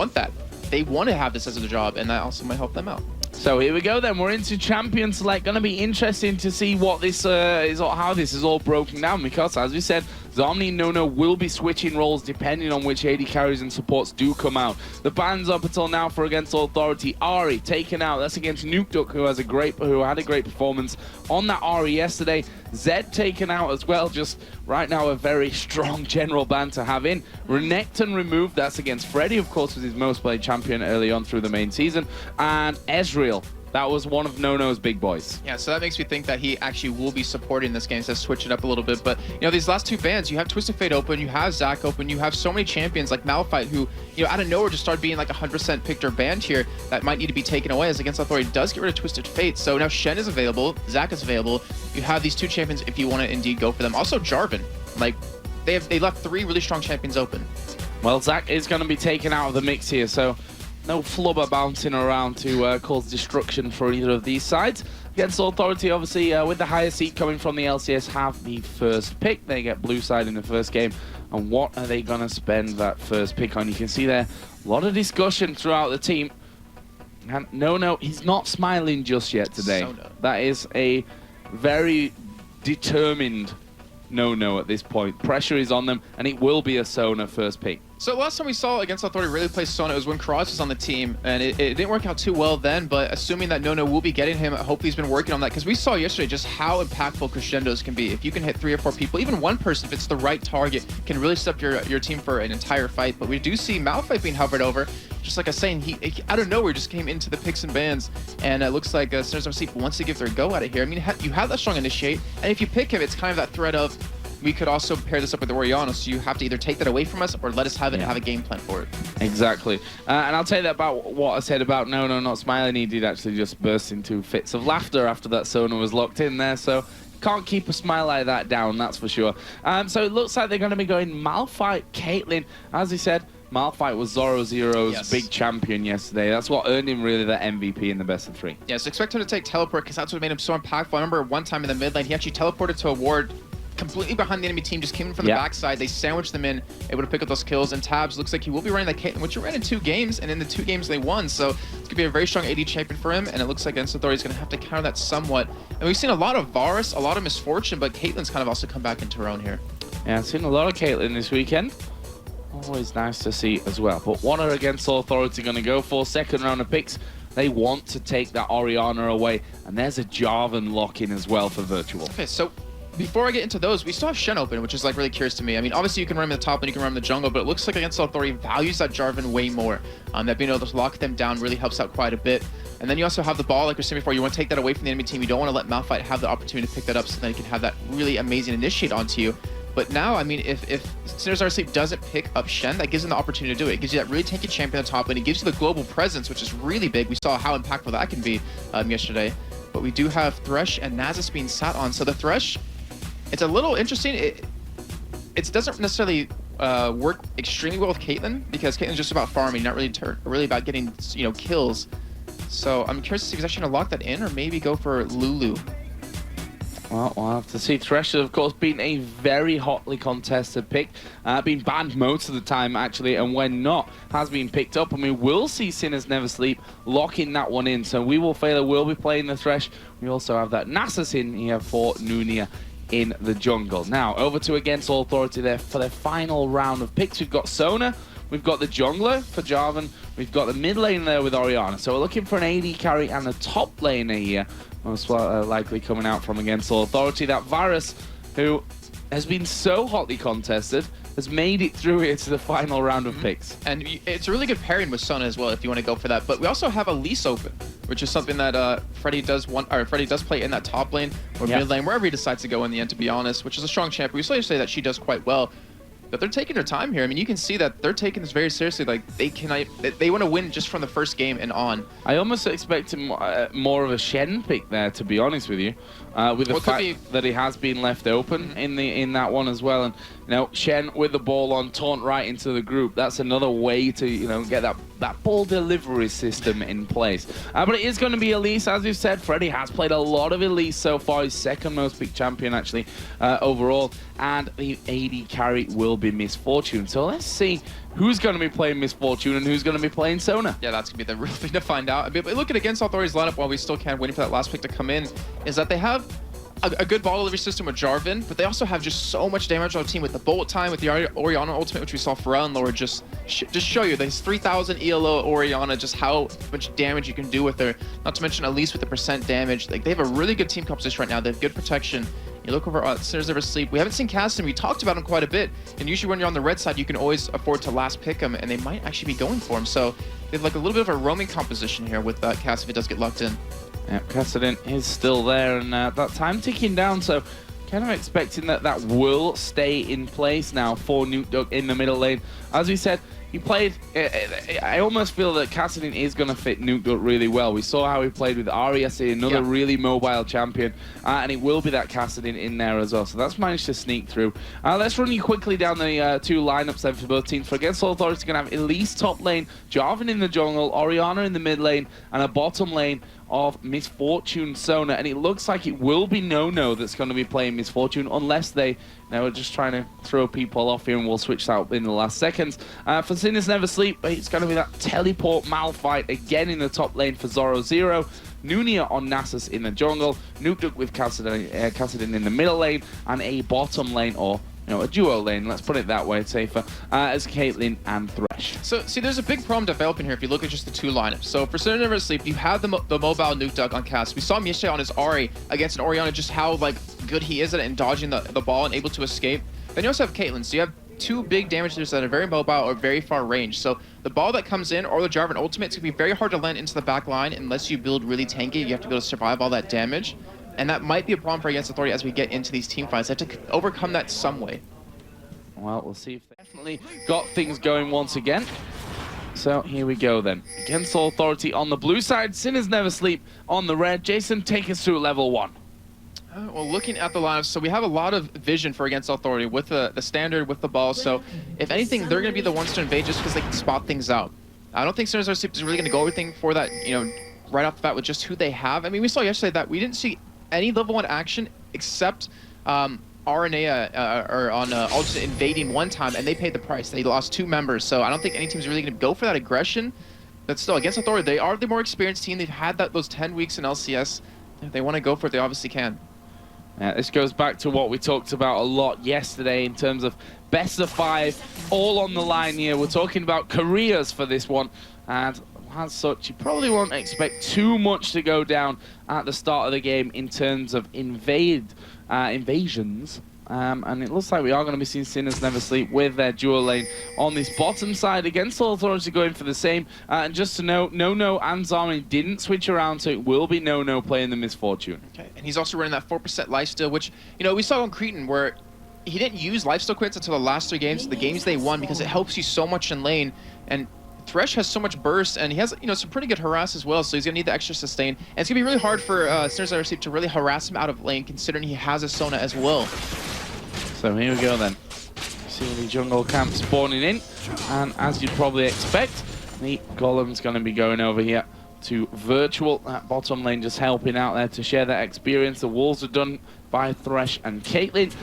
want that. They want to have this as a job, and that also might help them out. So here we go then, we're into Champion Select. Going to be interesting to see what this is, or how this is all broken down, because as we said, Zomni and Nono will be switching roles depending on which AD carries and supports do come out. The bans up until now for Against Authority, Ari taken out. That's against Nukeduck, who had a great performance on that Ari yesterday. Zed taken out as well. Just right now a very strong general ban to have in. Renekton removed. That's against Freddy, of course, was his most played champion early on through the main season. And Ezreal. That was one of Nono's big boys. Yeah, so that makes me think that he actually will be supporting this game, so switch it up a little bit. But, you know, these last two bans, you have Twisted Fate open, you have Zac open, you have so many champions like Malphite who, you know, out of nowhere just started being like 100% picked or banned here that might need to be taken away, as Against Authority does get rid of Twisted Fate. So now Shen is available, Zac is available. You have these two champions if you want to indeed go for them. Also Jarvan, like, they left 3 really strong champions open. Well, Zac is going to be taken out of the mix here, so no flubber bouncing around to cause destruction for either of these sides. Against Authority, obviously, with the higher seed coming from the LCS, have the first pick. They get blue side in the first game. And what are they going to spend that first pick on? You can see there a lot of discussion throughout the team. And no, he's not smiling just yet today. So no. That is a very determined no at this point. Pressure is on them, and it will be a Sona first pick. So last time we saw Against Authority really play Sona, it was when Cross was on the team, and it didn't work out too well then, but assuming that Nono will be getting him, hopefully he's been working on that, because we saw yesterday just how impactful crescendos can be. If you can hit 3 or 4 people, even one person, if it's the right target, can really step your team for an entire fight. But we do see Malphite being hovered over. Just like I was saying, he out of nowhere just came into the picks and bans, and it looks like Sinners of Sleep wants to give their go out of here. I mean, you have that strong initiate, and if you pick him, it's kind of that threat of, we could also pair this up with the Orianna, so you have to either take that away from us or let us have it and have a game plan for it. Exactly. And I'll tell you that about what I said about No not smiling. He did actually just burst into fits of laughter after that Sona was locked in there, so can't keep a smile like that down, that's for sure. So it looks like they're going to be going Malphite, Caitlyn. As he said, Malphite was Zoro Zero's big champion yesterday. That's what earned him really the MVP in the best of 3. Yeah, so expect him to take teleport, because that's what made him so impactful. I remember one time in the mid lane, he actually teleported to a ward completely behind the enemy team, just came in from the backside. They sandwiched them in, able to pick up those kills. And Tabs looks like he will be running that Caitlyn, which he ran in 2 games, and in the 2 games they won. So it's going to be a very strong AD champion for him, and it looks like Against Authority is going to have to counter that somewhat. And we've seen a lot of Varus, a lot of Misfortune, but Caitlyn's kind of also come back into her own here. Yeah, I've seen a lot of Caitlyn this weekend. Always nice to see as well. But what are Against Authority going to go for? Second round of picks. They want to take that Orianna away, and there's a Jarvan lock-in as well for Virtual. Okay, so before I get into those, we still have Shen open, which is like really curious to me. I mean, obviously you can run him in the top and you can run him in the jungle, but it looks like Against Authority values that Jarvan way more. That being able to lock them down really helps out quite a bit. And then you also have the ball, like we were saying before, you want to take that away from the enemy team. You don't want to let Malphite have the opportunity to pick that up, so then you can have that really amazing initiate onto you. But now, I mean, if Sinners of Sleep doesn't pick up Shen, that gives him the opportunity to do it. It gives you that really tanky champion on top, and it gives you the global presence, which is really big. We saw how impactful that can be yesterday. But we do have Thresh and Nasus being sat on. So the Thresh, it's a little interesting. It doesn't necessarily work extremely well with Caitlyn, because Caitlyn's just about farming, not really about getting, you know, kills. So I'm curious to see if he's actually gonna lock that in, or maybe go for Lulu. Well, we'll have to see. Thresh has, of course, been a very hotly contested pick. Been banned most of the time, actually, and when not, has been picked up. And we will see Sinners Never Sleep locking that one in. So we will be playing the Thresh. We also have that Nasus in here for Nunia in the jungle. Now, over to Against Authority there for their final round of picks. We've got Sona. We've got the jungler for Jarvan. We've got the mid lane there with Orianna. So we're looking for an AD carry and a top laner here. Most likely coming out from Against Authority. That Varus, who has been so hotly contested, has made it through here to the final round of picks. And it's a really good pairing with Sona as well, if you want to go for that. But we also have Elise open, which is something that Freddy does play in that top lane or mid lane, wherever he decides to go in the end, to be honest, which is a strong champion. We saw you say that she does quite well. But they're taking their time here. I mean, you can see that they're taking this very seriously. Like, they want to win just from the first game and on. I almost expect more of a Shen pick there, to be honest with you, with the fact that he has been left open in that one as well. And you know, Shen with the ball on, taunt right into the group. That's another way to, you know, get that ball delivery system in place. But it is going to be Elise, as we've said. Freddy has played a lot of Elise so far. His second most picked champion, actually, overall. And the AD carry will be Misfortune. So let's see who's going to be playing Misfortune and who's going to be playing Sona. Yeah, that's going to be the real thing to find out. I mean, but looking against Authority's lineup while we still can, waiting for that last pick to come in, is that they have a good ball delivery system with Jarvan, but they also have just so much damage on the team with the bullet time, with the Orianna ultimate, which we saw Pharrell and Laura just show you. There's 3,000 ELO Orianna, just how much damage you can do with her. Not to mention, at least with the percent damage. Like, they have a really good team composition right now. They have good protection. You look over at Sinners Never Sleep. We haven't seen Caston. We talked about him quite a bit. And usually when you're on the red side, you can always afford to last pick him, and they might actually be going for him. So they have like a little bit of a roaming composition here with Cass if it does get locked in. Yeah, Cassadin is still there, and that time ticking down, so kind of expecting that will stay in place now for Nuke in the middle lane. As we said, he played, I almost feel that Cassadin is going to fit Nuke really well. We saw how he played with Ari yesterday, another really mobile champion, and it will be that Cassadin in there as well. So that's managed to sneak through. Let's run you quickly down the two lineups then for both teams. For against Authority, going to have Elise top lane, Jarvan in the jungle, Orianna in the mid lane, and a bottom lane of Misfortune Sona, and it looks like it will be No that's going to be playing Misfortune unless they are just trying to throw people off here, and we'll switch out in the last seconds. For Sinners Never Sleep, it's going to be that teleport Malphite again in the top lane for Zoro. Nunia on Nasus in the jungle, Nuke with Cassadin in the middle lane, and a bottom lane, or a duo lane, let's put it that way, it's safer, as Caitlyn and Thresh. So, see, there's a big problem developing here if you look at just the two lineups. So, for Sinners Never Sleep, you have the mobile Nuke Duck on Cass. We saw him yesterday on his Ari against an Orianna, just how, like, good he is at it and dodging the ball and able to escape. Then you also have Caitlyn, so you have two big damage dealers that are very mobile or very far range. So, the ball that comes in, or the Jarvan ultimate, it's going to be very hard to land into the back line unless you build really tanky. You have to be able to survive all that damage. And that might be a problem for Against Authority as we get into these team fights. They have to overcome that some way. Well, we'll see if they definitely got things going once again. So here we go then. Against Authority on the blue side, Sinners Never Sleep on the red. Jason, take us through level 1. Well, looking at the lineups, so we have a lot of vision for Against Authority with the standard, with the ball. So if anything, they're going to be the ones to invade just because they can spot things out. I don't think Sinners Never Sleep is really going to go everything for that, right off the bat with just who they have. I mean, we saw yesterday that we didn't see any level 1 action except RNA on Ultimate invading one time, and they paid the price. They lost 2 members, so I don't think any team's really going to go for that aggression. But still, Against Authority, they are the more experienced team. They've had those 10 weeks in LCS. If they want to go for it, they obviously can. Yeah, this goes back to what we talked about a lot yesterday in terms of best of 5, all on the line here. We're talking about careers for this one, and as such, you probably won't expect too much to go down at the start of the game in terms of invasions. And it looks like we are going to be seeing Sinners Never Sleep with their dual lane on this bottom side against Authority going for the same. And just to note, No and Zami didn't switch around, so it will be No playing the Misfortune. Okay, and he's also running that 4% lifesteal, which, we saw on Cretan where he didn't use lifesteal quits until the last 3 games, the games they won, because it helps you so much in lane. And Thresh has so much burst, and he has, some pretty good harass as well, so he's going to need the extra sustain. And it's going to be really hard for Sinners Never Sleep to really harass him out of lane, considering he has a Sona as well. So here we go then. See the jungle camp spawning in, and as you'd probably expect, the Golem's going to be going over here to Virtual. That bottom lane just helping out there to share that experience. The walls are done by Thresh and Caitlyn.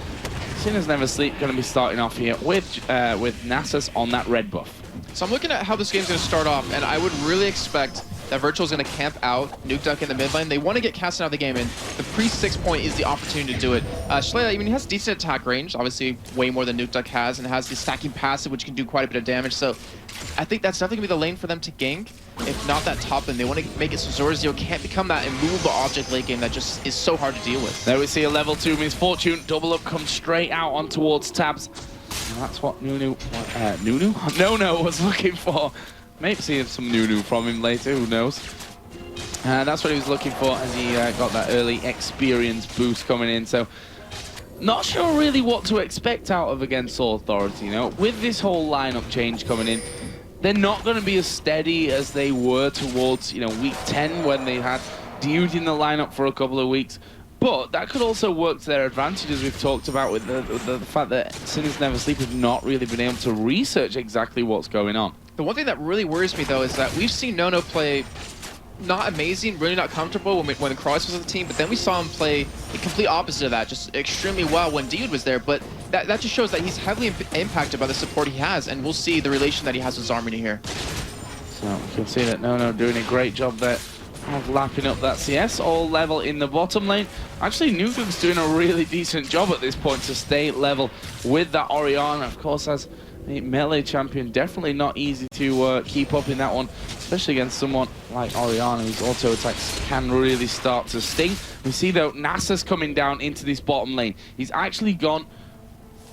Sinners Never Sleep going to be starting off here with Nasus on that red buff. So I'm looking at how this game's going to start off, and I would really expect that Virtual's going to camp out Nuke Duck in the mid lane. They want to get Caston out of the game, and the pre-6 point is the opportunity to do it. Shleyla, he has decent attack range, obviously way more than Nuke Duck has, and has the stacking passive, which can do quite a bit of damage. So I think that's definitely going to be the lane for them to gank. If not that top lane, they want to make it so Zorzio can't become that immovable object late game that just is so hard to deal with. There we see a level 2 Misfortune. Double up comes straight out on towards Tabs. And that's what No was looking for. Maybe see some Nunu from him later, who knows. That's what he was looking for as he got that early experience boost coming in. So, not sure really what to expect out of Against Authority, With this whole lineup change coming in, they're not going to be as steady as they were towards, week 10 when they had Dude in the lineup for a couple of weeks. But that could also work to their advantage, as we've talked about with the fact that Sinners Never Sleep have not really been able to research exactly what's going on. The one thing that really worries me, though, is that we've seen No play not amazing, really not comfortable when Cross was on the team, but then we saw him play the complete opposite of that, just extremely well when Dude was there. But that just shows that he's heavily impacted by the support he has, and we'll see the relation that he has with Zarmini here. So you can see that No doing a great job there of lapping up that CS, all level in the bottom lane. Actually, Nukem's doing a really decent job at this point to stay level with that Orianna. Of course, as a melee champion, definitely not easy to keep up in that one, especially against someone like Orianna, whose auto attacks can really start to sting. We see, though, Nasa's coming down into this bottom lane. He's actually gone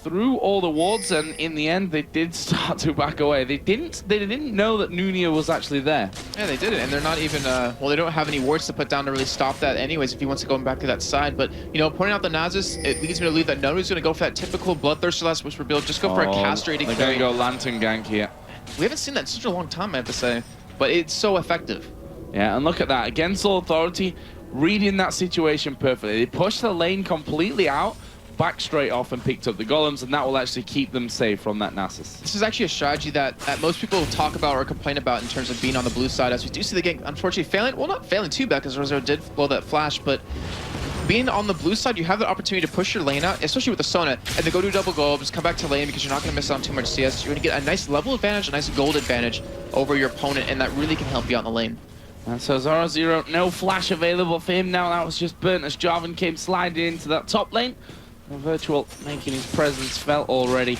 through all the wards, and in the end, they did start to back away. They didn't know that Nunia was actually there. Yeah, they didn't, and they're not even, well, they don't have any wards to put down to really stop that anyways if he wants to go back to that side. But, you know, pointing out the Nasus, it leads me to believe that Nonu's going to go for that typical Bloodthirster last Whisper build, just go for a castrating They're going to go Lantern gank here. We haven't seen that in such a long time, I have to say, but it's so effective. Yeah, and look at that. Against Authority, reading that situation perfectly. They pushed the lane completely out, back straight off and picked up the golems, and that will actually keep them safe from that Nasus. This is actually a strategy that most people talk about or complain about in terms of being on the blue side, as we do see the game unfortunately failing. Well, not failing too bad, because Rosero did blow that flash, but being on the blue side, you have the opportunity to push your lane out, especially with the Sona, and then go do double gold, just come back to lane because you're not going to miss out on too much CS. You're going to get a nice level advantage, a nice gold advantage over your opponent, and that really can help you out in the lane. And so Zoro, no flash available for him now. That was just burnt as Jarvan came sliding into that top lane. Virtual making his presence felt already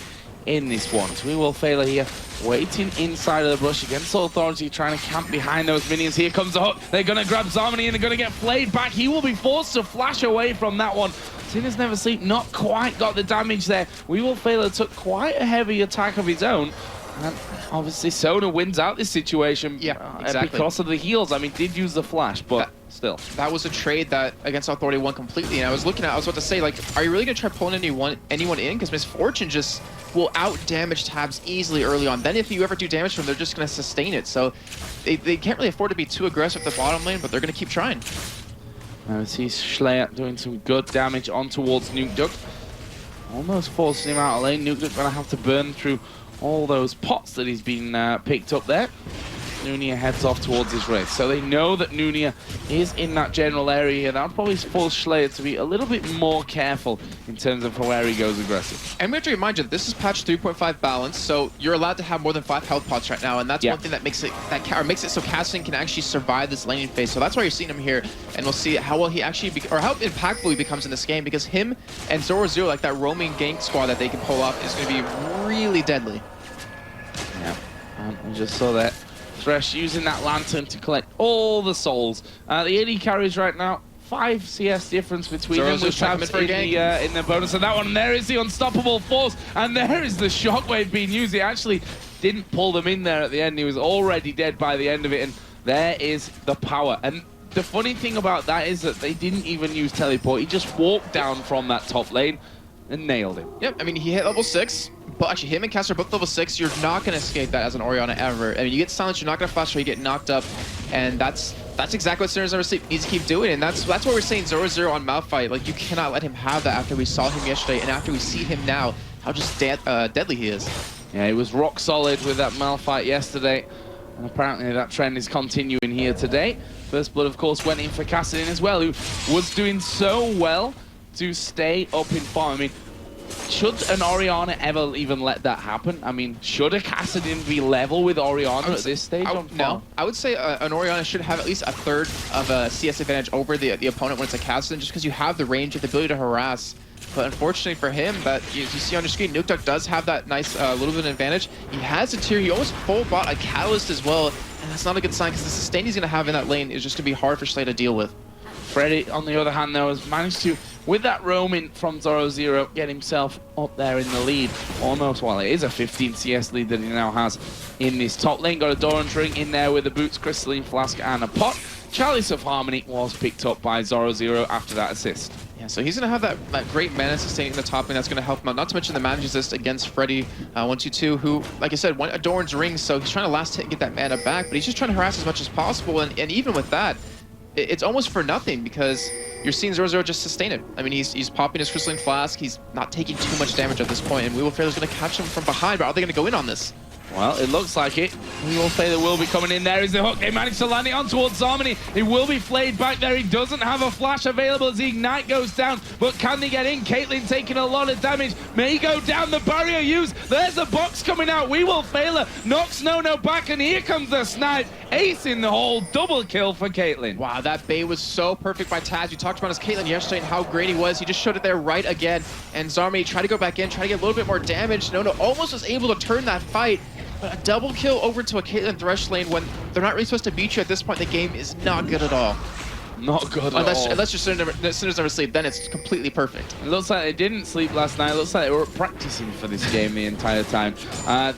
in this one. So we will fail here, waiting inside of the brush against Authority, trying to camp behind those minions. Here comes the hook. They're going to grab Zarmini and they're going to get flayed back. He will be forced to flash away from that one. Sinners Never Sleep not quite got the damage there. We will fail took quite a heavy attack of his own. And obviously Sona wins out this situation exactly. Because of the heals. I mean, did use the flash, but still. That was a trade that against Authority won completely. And I was about to say, like, are you really going to try pulling anyone in? Because Misfortune just will out-damage tabs easily early on. Then if you ever do damage to them, they're just going to sustain it. So they can't really afford to be too aggressive at the bottom lane, but they're going to keep trying. Now we see Schleyer doing some good damage on towards Nukeduck. Almost forcing him out of lane. Nukeduck going to have to burn through all those pots that he's been picked up there. Nunia heads off towards his race. So they know that Nunia is in that general area here. That would probably force Schleyer to be a little bit more careful in terms of where he goes aggressive. And we have to remind you that this is patch 3.5 balance, so you're allowed to have more than 5 health pots right now, and that's one thing that makes it so Casting can actually survive this laning phase. So that's why you're seeing him here, and we'll see how well he actually or how impactful he becomes in this game, because him and Zoro, like that roaming gank squad that they can pull off, is going to be really deadly. Yeah, and we just saw that. Thresh using that lantern to collect all the souls. The AD carries right now 5 CS difference between them, which tabs in the bonus. And that one, there is the unstoppable force, and there is the shockwave being used. He actually didn't pull them in there at the end. He was already dead by the end of it, and there is the power. And the funny thing about that is that they didn't even use teleport. He just walked down from that top lane and nailed him. Yep, I mean, he hit level 6, but actually him and Caster both level 6. You're not going to escape that as an Orianna ever. I mean, you get silenced, you're not going to flash, or you get knocked up, and that's exactly what Sinners Never Sleep needs to keep doing, and that's what we're saying 0-0 on Malphite. Like, you cannot let him have that after we saw him yesterday, and after we see him now, how just deadly he is. Yeah, he was rock solid with that Malphite yesterday, and apparently that trend is continuing here today. First Blood, of course, went in for Kassadin as well, who was doing so well to stay up in farm. I mean, should an Orianna ever even let that happen? I mean, should a Kassadin be level with Orianna at this stage on farm? No, I would say an Orianna should have at least a third of a CS advantage over the opponent when it's a Kassadin, just because you have the range and the ability to harass. But unfortunately for him, that you see on your screen, Nukeduck does have that nice little bit of advantage. He has a tier. He almost full bought a Catalyst as well, and that's not a good sign, because the sustain he's going to have in that lane is just going to be hard for Slay to deal with. Freddy, on the other hand, though, has managed to, with that roaming from 0-0, get himself up there in the lead. Almost, well, it is a 15 CS lead that he now has in this top lane. Got a Doran's Ring in there with the boots, Crystalline Flask, and a pot. Chalice of Harmony was picked up by 0-0 after that assist. Yeah, so he's going to have that great mana sustaining the top lane that's going to help him out. Not to mention the mana assist against Freddy 122, who, like I said, won a Doran's Ring, so he's trying to last hit and get that mana back, but he's just trying to harass as much as possible, and even with that, it's almost for nothing, because you're seeing 0-0 just sustain it. I mean, he's popping his Crystalline Flask, he's not taking too much damage at this point, and We Will Fail is going to catch him from behind, but are they going to go in on this? Well, it looks like it. We will say there will be coming in. There is the hook. They managed to land it on towards Harmony. He will be flayed back there. He doesn't have a flash available as the Ignite goes down. But can they get in? Caitlyn taking a lot of damage. May go down the barrier use. There's the box coming out. We will fail her. Knocks No back, and here comes the snipe. Ace in the hole. Double kill for Caitlyn. Wow, that bait was so perfect by Taz. You talked about his Caitlyn yesterday and how great he was. He just showed it there right again. And Zarmany tried to go back in, try to get a little bit more damage. No almost was able to turn that fight. But a double kill over to a Caitlyn Thresh lane when they're not really supposed to beat you at this point in the game is not good at all. Not good at all. Unless your Sinners never sleep, then it's completely perfect. It looks like they didn't sleep last night. It looks like they were practicing for this game the entire time.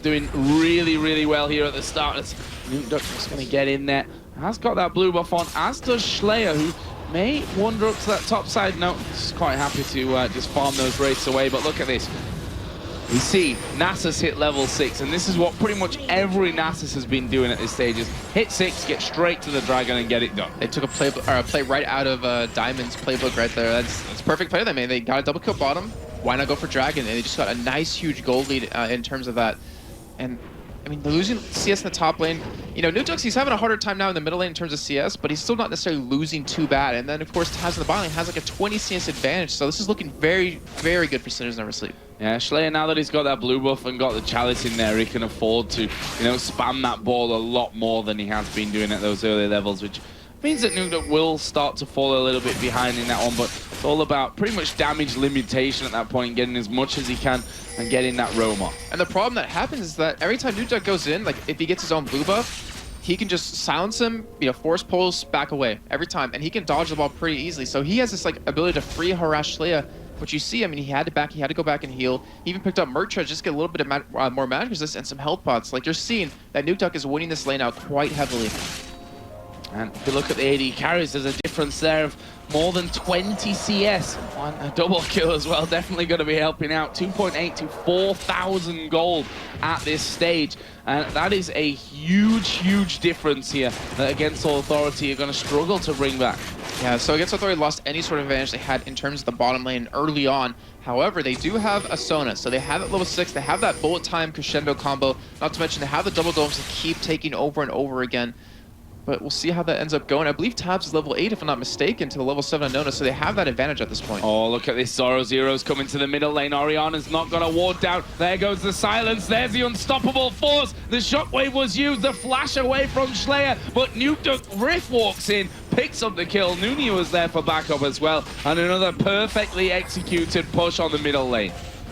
Doing really, really well here at the start. Nukeduck just going to get in there. Has got that blue buff on, as does Schleyer, who may wander up to that top side. No, he's quite happy to just farm those wraiths away. But look at this. We see Nasus hit level 6, and this is what pretty much every Nasus has been doing at this stage, is hit 6, get straight to the dragon, and get it done. They took a play right out of Diamond's playbook right there. That's perfect play. They got a double kill bottom. Why not go for dragon? And they just got a nice, huge gold lead in terms of that. And I mean, they're losing CS in the top lane. You know, Nukeduck, he's having a harder time now in the middle lane in terms of CS, but he's still not necessarily losing too bad. And then, of course, Taz in the bottom lane has like a 20 CS advantage. So this is looking very, very good for Sinners Never Sleep. Yeah, Schleyer, now that he's got that blue buff and got the chalice in there, he can afford to, spam that ball a lot more than he has been doing at those early levels, which means that Nukeduck will start to fall a little bit behind in that one, but it's all about pretty much damage limitation at that point, getting as much as he can and getting that roam off. And the problem that happens is that every time Nukeduck goes in, like if he gets his own blue buff, he can just silence him, force pulls back away every time, and he can dodge the ball pretty easily. So he has this like ability to free harass Schleyer, which you see. I mean, he had to go back and heal. He even picked up Murtra just to get a little bit of more magic resist and some health pots. Like you're seeing that Nukeduck is winning this lane out quite heavily. And if you look at the AD carries, there's a difference there of more than 20 CS. A double kill as well, definitely going to be helping out. 2.8 to 4,000 gold at this stage. And that is a huge, huge difference here that Against All Authority you're going to struggle to bring back. Yeah, so Against All Authority lost any sort of advantage they had in terms of the bottom lane early on. However, they do have a Sona, so they have at level 6, they have that bullet time crescendo combo, not to mention they have the double golems to keep taking over and over again. But we'll see how that ends up going. I believe Tabs is level 8, if I'm not mistaken, to the level 7 Unknown, so they have that advantage at this point. Oh, look at this. Zoro Zero's coming to the middle lane. Oriana's not going to ward down. There goes the silence. There's the unstoppable force. The shockwave was used. The flash away from Schleyer. But Nukeduck Rift walks in, picks up the kill. Nuni was there for backup as well. And another perfectly executed push on the middle lane.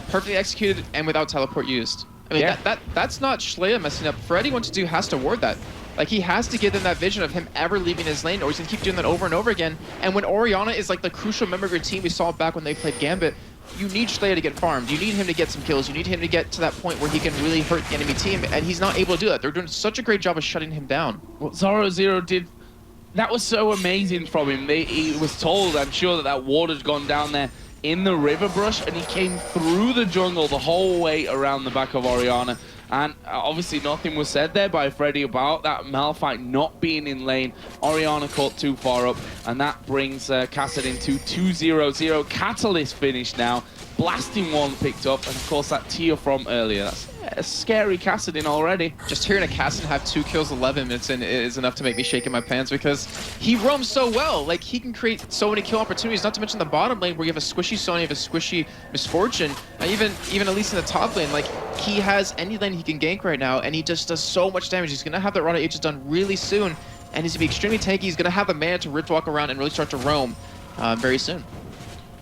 Perfectly executed and without teleport used. I mean, yeah. That's not Schleyer messing up. For anyone to do has to ward that. Like, he has to give them that vision of him ever leaving his lane, or he's going to keep doing that over and over again. And when Oriana is, like, the crucial member of your team, we saw it back when they played Gambit, you need Schleyer to get farmed. You need him to get some kills. You need him to get to that point where he can really hurt the enemy team, and he's not able to do that. They're doing such a great job of shutting him down. What Zoro Zero did, that was so amazing from him. He was told, I'm sure, that ward had gone down there in the river brush, and he came through the jungle the whole way around the back of Oriana. And obviously nothing was said there by Freddy about that Malphite not being in lane. Oriana caught too far up, and that brings Kassadin to 2-0-0. Catalyst finish now. Blasting one picked up, and of course that tier from earlier. That's a scary Kassadin already. Just hearing a Kassadin have 2 kills 11 minutes in is enough to make me shake in my pants, because he roams so well. Like, he can create so many kill opportunities, not to mention the bottom lane where you have a squishy Sonya, you have a squishy Misfortune, and even at least in the top lane, like, he has any lane he can gank right now, and he just does so much damage. He's going to have that Rana Aegis done really soon, and he's going to be extremely tanky. He's going to have the mana to Rift Walk around and really start to roam very soon.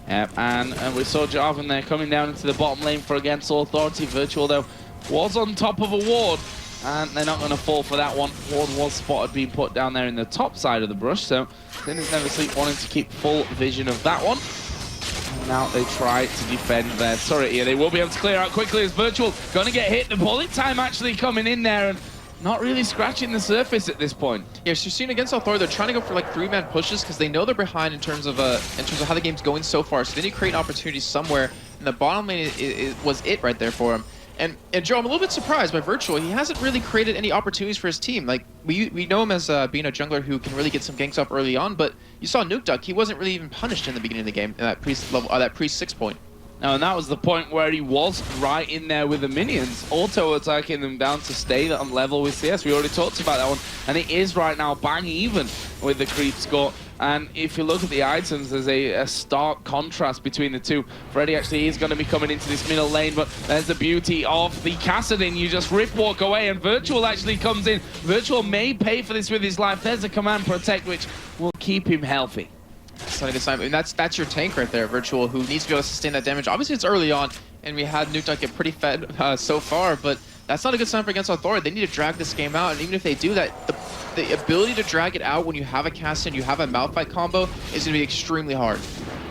Yep, and we saw Jarvan there coming down into the bottom lane for Against All Authority. Virtual, though, was on top of a ward, and they're not going to fall for that one. Ward was spotted being put down there in the top side of the brush, so Sinners Never Sleep wanting to keep full vision of that one. And now they try to defend their turret here. They will be able to clear out quickly as Virtual going to get hit. The bullet time actually coming in there, and not really scratching the surface at this point. Yeah, so you're seeing Against All Authority, they're trying to go for like 3-man pushes because they know they're behind in terms of how the game's going so far. So they need to create opportunities somewhere, and the bottom lane was it right there for him. And Joe, I'm a little bit surprised by Virtual. He hasn't really created any opportunities for his team. Like, we know him as being a jungler who can really get some ganks up early on, but you saw Nukeduck. He wasn't really even punished in the beginning of the game, in that pre-6 point. No, and that was the point where he was right in there with the minions, auto-attacking them down to stay on level with CS. We already talked about that one, and it is right now bang even with the creep score. And if you look at the items, there's a stark contrast between the two. Freddy actually is going to be coming into this middle lane, but there's the beauty of the Kassadin. You just rip walk away, and Virtual actually comes in. Virtual may pay for this with his life. There's a command protect, which will keep him healthy. That's not a good sign. I mean, that's your tank right there, Virtual, who needs to be able to sustain that damage. Obviously, it's early on, and we had Nukeduck get pretty fed so far, but that's not a good sign for Against Authority. They need to drag this game out, and even if they do that, the ability to drag it out when you have a Kassadin, you have a Malphite combo, is going to be extremely hard.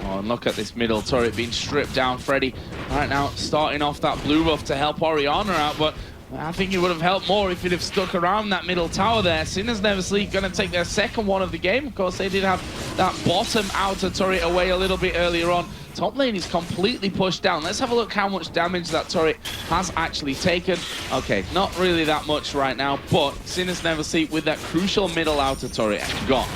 Oh, and look at this middle turret being stripped down. Freddy right now starting off that blue buff to help Orianna out, but I think he would have helped more if he'd have stuck around that middle tower there. Sinners Never Sleep going to take their second one of the game. Of course, they did have that bottom outer turret away a little bit earlier on. Top lane is completely pushed down. Let's have a look how much damage that turret has actually taken. Okay, not really that much right now, but Sinners Never Sleep with that crucial middle outer turret gone.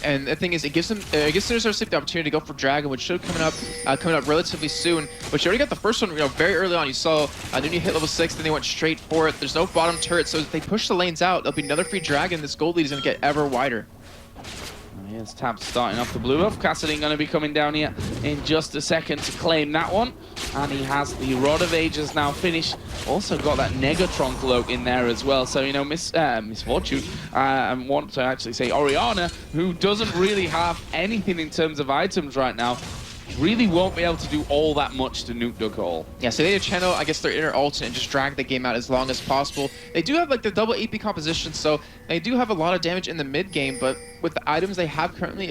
And the thing is, it gives Sinners Never Sleep the opportunity to go for Dragon, which should coming up relatively soon. But you already got the first one, very early on. You saw Nunu hit level 6, then they went straight for it. There's no bottom turret, so if they push the lanes out, there'll be another free Dragon. This gold lead is going to get ever wider. Here's Tab starting off the blue buff. Kassadin going to be coming down here in just a second to claim that one. And he has the Rod of Ages now finished. Also got that Negatron cloak in there as well. So, Misfortune, I want to actually say Orianna, who doesn't really have anything in terms of items right now, really won't be able to do all that much to Nukeduck at all. Yeah, so they need to channel, I guess, their inner alternate and just drag the game out as long as possible. They do have, the double AP composition, so they do have a lot of damage in the mid-game, but with the items they have currently,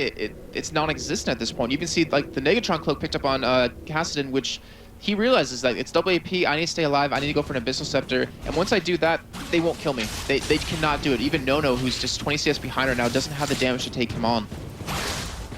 it's non-existent at this point. You can see, the Negatron Cloak picked up on Kassadin, which he realizes that it's double AP, I need to stay alive, I need to go for an Abyssal Scepter, and once I do that, they won't kill me. They cannot do it. Even Nono, who's just 20 CS behind her now, doesn't have the damage to take him on.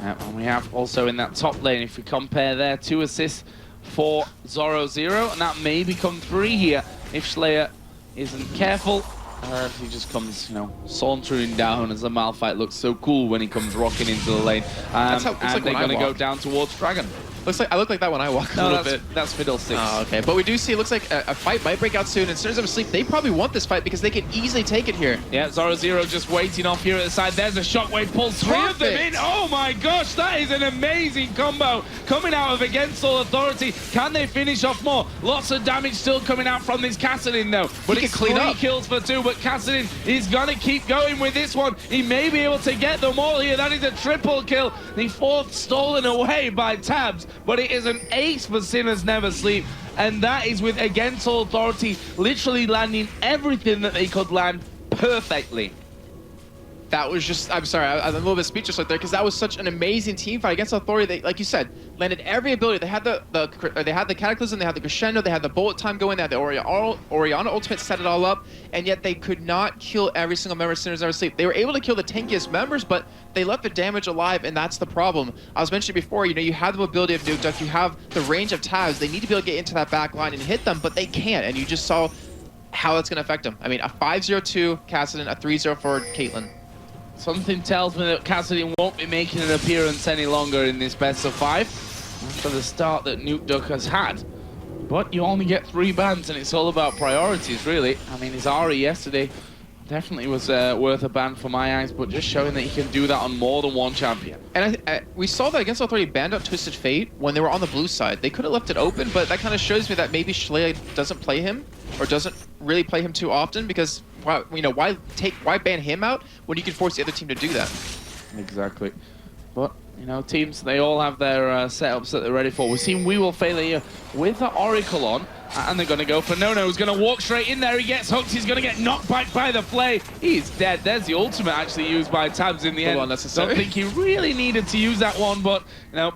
And we have also in that top lane, if we compare there, 2 assists for Zoro0, and that may become 3 here if Slayer isn't careful. If he just comes, sauntering down as the Malphite looks so cool when he comes rocking into the lane. And they're going to go down towards Dragon. I look like that when I walk a little bit. That's Fiddlesticks. Oh, okay. But we do see, it looks like a fight might break out soon, and Sinners Never Sleep, they probably want this fight because they can easily take it here. Yeah, Zoro0 just waiting off here at the side. There's a shockwave pull, 3 of them in. Oh my gosh, that is an amazing combo coming out of Against All Authority. Can they finish off more? Lots of damage still coming out from this Kassadin though. But it's 3 kills for 2, but Kassadin is going to keep going with this one. He may be able to get them all here. That is a triple kill. The 4th stolen away by Tabs. But it is an ace for Sinners Never Sleep, and that is with Against All Authority literally landing everything that they could land perfectly. That was just, I'm sorry, I'm a little bit speechless right there because that was such an amazing team fight against Authority. They, like you said, landed every ability. They had they had the Cataclysm, they had the Crescendo, they had the bullet time going, they had the Orianna ultimate, set it all up, and yet they could not kill every single member of Sinners Never Sleep. They were able to kill the tankiest members, but they left the damage alive, and that's the problem. I was mentioning before, you have the mobility of Nukeduck, you have the range of Tabs. They need to be able to get into that back line and hit them, but they can't, and you just saw how that's going to affect them. I mean, a 5-0-2 Kassadin, a 3-0 for Caitlyn. Something tells me that Kassadin won't be making an appearance any longer in this best of 5 after the start that Nukeduck has had. But you only get 3 bans, and it's all about priorities, really. I mean, his Ari yesterday definitely was worth a ban for my eyes, but just showing that he can do that on more than one champion. And we saw that Against Authority banned out Twisted Fate when they were on the blue side. They could have left it open, but that kind of shows me that maybe Schley doesn't play him, or doesn't really play him too often, because why ban him out when you can force the other team to do that? Exactly. But teams, they all have their setups that they're ready for. We've seen We Will Fail here with the Oracle on, and they're going to go for Nono, who's going to walk straight in there. He gets hooked. He's going to get knocked back by the play. He's dead. There's the ultimate actually used by Tabs in the end. Unnecessary. Don't think he really needed to use that one, but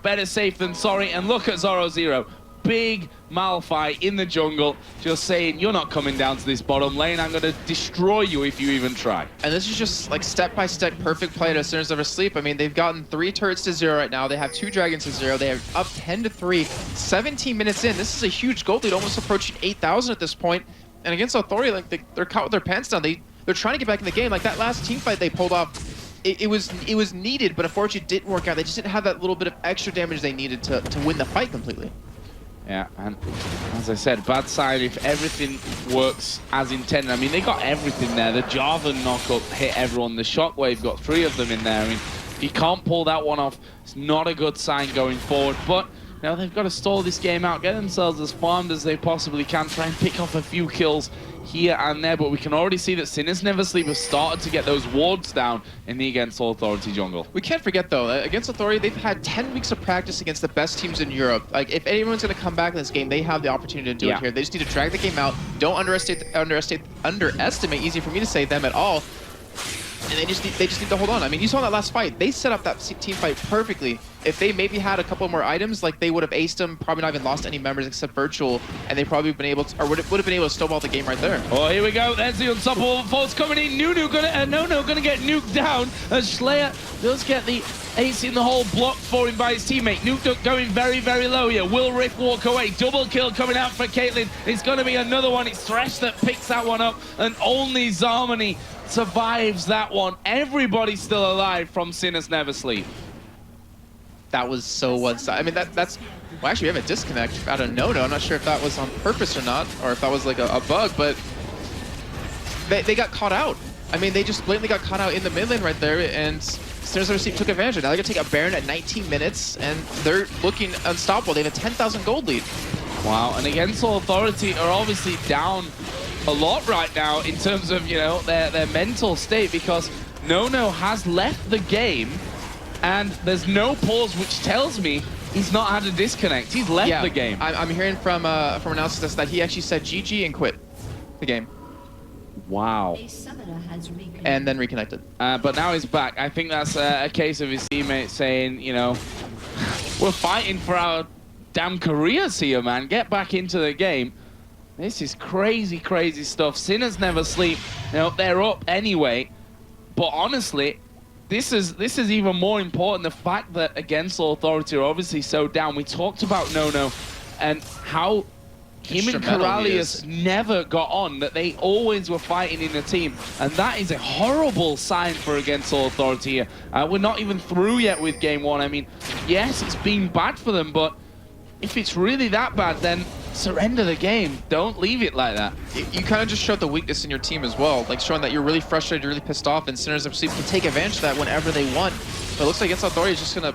better safe than sorry. And look at Zoro0. Big Malphite in the jungle, just saying, you're not coming down to this bottom lane. I'm going to destroy you if you even try. And this is just step-by-step perfect play to Sinners Never Sleep. I mean, they've gotten 3 turrets to 0 right now. They have 2 dragons to 0. They have up 10-3, 17 minutes in. This is a huge gold lead, almost approaching 8,000 at this point. And against Authority, they're caught with their pants down. They're trying to get back in the game. That last team fight they pulled off, it was needed, but unfortunately it didn't work out. They just didn't have that little bit of extra damage they needed to win the fight completely. Yeah, and as I said, bad sign if everything works as intended. I mean, they got everything there. The Java knockup hit everyone. The Shockwave got 3 of them in there. I mean, if you can't pull that one off, it's not a good sign going forward. But now they've got to stall this game out, get themselves as farmed as they possibly can, try and pick off a few kills here and there, but we can already see that Sinners Never Sleep have started to get those wards down in the Against All Authority jungle. We can't forget, though, Against Authority, they've had 10 weeks of practice against the best teams in Europe. Like, if anyone's going to come back in this game, they have the opportunity to do it here. They just need to drag the game out. Don't underestimate, easy for me to say, them at all. And they just need to hold on. I mean, you saw in that last fight, they set up that team fight perfectly. If they maybe had a couple more items, like they would have aced them, probably not even lost any members except Virtual, and they probably been able to, or would have been able to snowball the game right there. Oh, here we go. There's the unstoppable force coming in. Nunu gonna get nuked down as Slayer does get the ace in the hole blocked for him by his teammate. Nuke going very, very low here. Will Rift walk away? Double kill coming out for Caitlyn. It's gonna be another one. It's Thresh that picks that one up, and only Zarmony survives that one. Everybody's still alive from Sinners Never Sleep. That was so one-sided. I mean, that's... Well, actually, we have a disconnect out of No-No. I'm not sure if that was on purpose or not, or if that was like a bug, but they got caught out. I mean, they just blatantly got caught out in the mid lane right there, and Sinners Never Sleep took advantage of it. Now they're going to take a Baron at 19 minutes, and they're looking unstoppable. They have a 10,000 gold lead. Wow, and Against All Authority are obviously down a lot right now in terms of, you know, their mental state, because No-No has left the game, and there's no pause, which tells me he's not had a disconnect. He's left the game. I'm hearing from announcers that he actually said GG and quit the game. Wow. And then reconnected. But now he's back. I think that's a case of his teammates saying, you know, we're fighting for our damn careers here, man. Get back into the game. This is crazy, crazy stuff. Sinners Never Sleep. You know, they're up anyway. But honestly, this is even more important. The fact that Against All Authority are obviously so down. We talked about No-No and how him and Corralius never got on, that they always were fighting in a team. And that is a horrible sign for Against All Authority here. We're not even through yet with Game 1. I mean, yes, it's been bad for them, but if it's really that bad, then surrender the game. Don't leave it like that. You kind of just showed the weakness in your team as well, like showing that you're really frustrated, you're really pissed off, and Sinners Never Sleep can take advantage of that whenever they want. But it looks like Against Authority is just gonna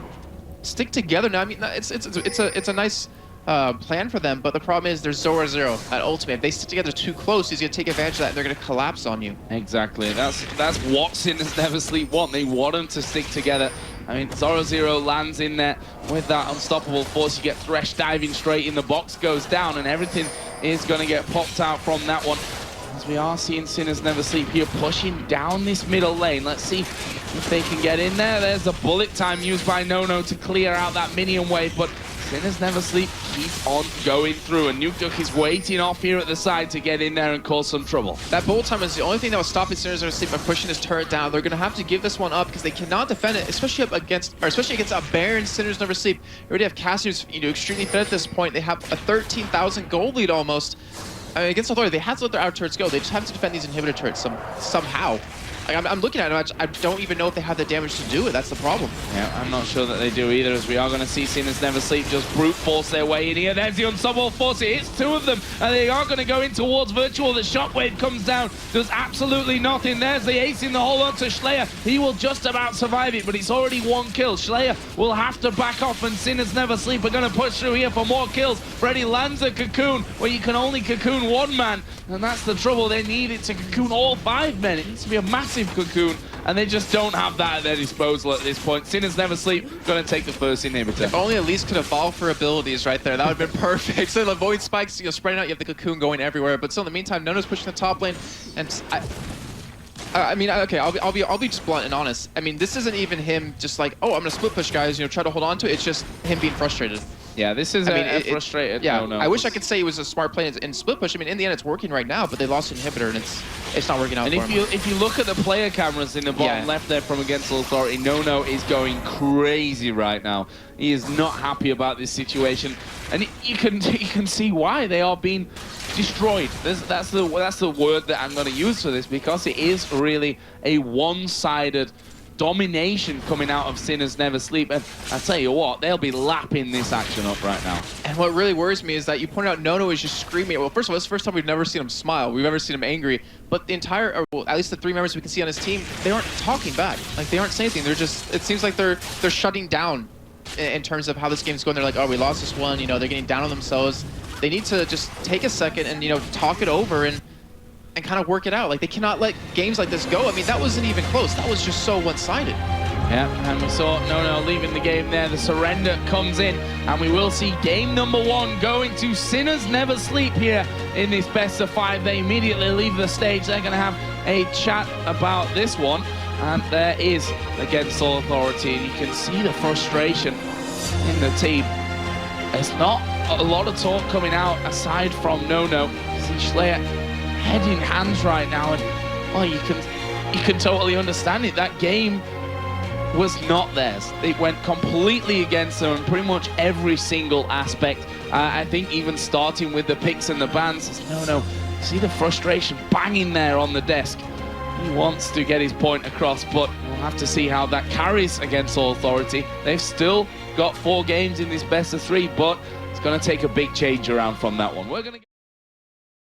stick together now. I mean, it's a nice plan for them, but the problem is there's Zora Zero at ultimate. If they stick together too close, he's gonna take advantage of that, and they're gonna collapse on you. Exactly. That's what Sinners Never Sleep want. They want them to stick together. I mean, Zora Zero lands in there with that unstoppable force. You get Thresh diving straight in, the box goes down, and everything is going to get popped out from that one. As we are seeing Sinners Never Sleep here pushing down this middle lane. Let's see if they can get in there. There's the bullet time used by No-No to clear out that minion wave, but Sinners Never Sleep keep on going through, and Nuke is waiting off here at the side to get in there and cause some trouble. That bullet time is the only thing that was stopping Sinners Never Sleep by pushing his turret down. They're going to have to give this one up because they cannot defend it, especially against a Baron Sinners Never Sleep. You already have Cassie, who's extremely fit at this point. They have a 13,000 gold lead almost. I mean, Against Authority, they have to let their outer turrets go. They just have to defend these inhibitor turrets somehow. Like, I'm looking at it, I don't even know if they have the damage to do it. That's the problem. Yeah, I'm not sure that they do either, as we are going to see Sinners Never Sleep just brute force their way in here. There's the unstoppable force. It hits 2 of them, and they are going to go in towards Virtual. The shockwave comes down, does absolutely nothing. There's the ace in the hole onto Slayer. He will just about survive it, but it's already 1 kill. Slayer will have to back off, and Sinners Never Sleep are going to push through here for more kills. Freddy lands a cocoon where you can only cocoon 1 man, and that's the trouble. They need it to cocoon all 5 men. It needs to be a massive cocoon, and they just don't have that at their disposal at this point. Sinners Never Sleep going to take the first inhibitor. If only Elise could evolve for abilities right there. That would have been perfect. So the void spikes, spreading out, you have the cocoon going everywhere. But still, in the meantime, No-No's pushing the top lane, and I mean, okay, I'll be just blunt and honest. I mean, this isn't even him just like, oh, I'm gonna split push, guys. Try to hold on to it. It's just him being frustrated. Yeah, this is a frustrated. Yeah, No-No. I wish I could say it was a smart play in split push. I mean, in the end, it's working right now, but they lost inhibitor, and it's not working out. And if you look at the player cameras in the bottom left there from Against All Authority, No-No is going crazy right now. He is not happy about this situation, and you can see why. They are being destroyed. That's the word that I'm going to use for this, because it is really a one-sided domination coming out of Sinners Never Sleep. And I tell you what, they'll be lapping this action up right now. And what really worries me is that you pointed out Nono is just screaming. Well, first of all, it's the first time we've never seen him smile. We've never seen him angry. But the entire, or well, at least the 3 members we can see on his team, they aren't talking back. Like, they aren't saying anything. They're just, it seems like they're shutting down in terms of how this game's going. They're like, oh, we lost this one. You know, they're getting down on themselves. They need to just take a second and, you know, talk it over and kind of work it out. Like, they cannot let games like this go. I mean, that wasn't even close. That was just so one-sided. Yeah, and we saw Nono leaving the game there. The surrender comes in, and we will see game number 1 going to Sinners Never Sleep here in this best of 5. They immediately leave the stage. They're going to have a chat about this one, and there is against Soul Authority, and you can see the frustration in the team. There's not a lot of talk coming out aside from Nono. See Schleyer head in hands right now, and well, you can totally understand it. That game was not theirs. It went completely against them in pretty much every single aspect. I think even starting with the picks and the bans. No, see the frustration banging there on the desk. He wants to get his point across, but we'll have to see how that carries against All Authority. They've still got 4 games in this best of 3, but it's going to take a big change around from that one. We're going to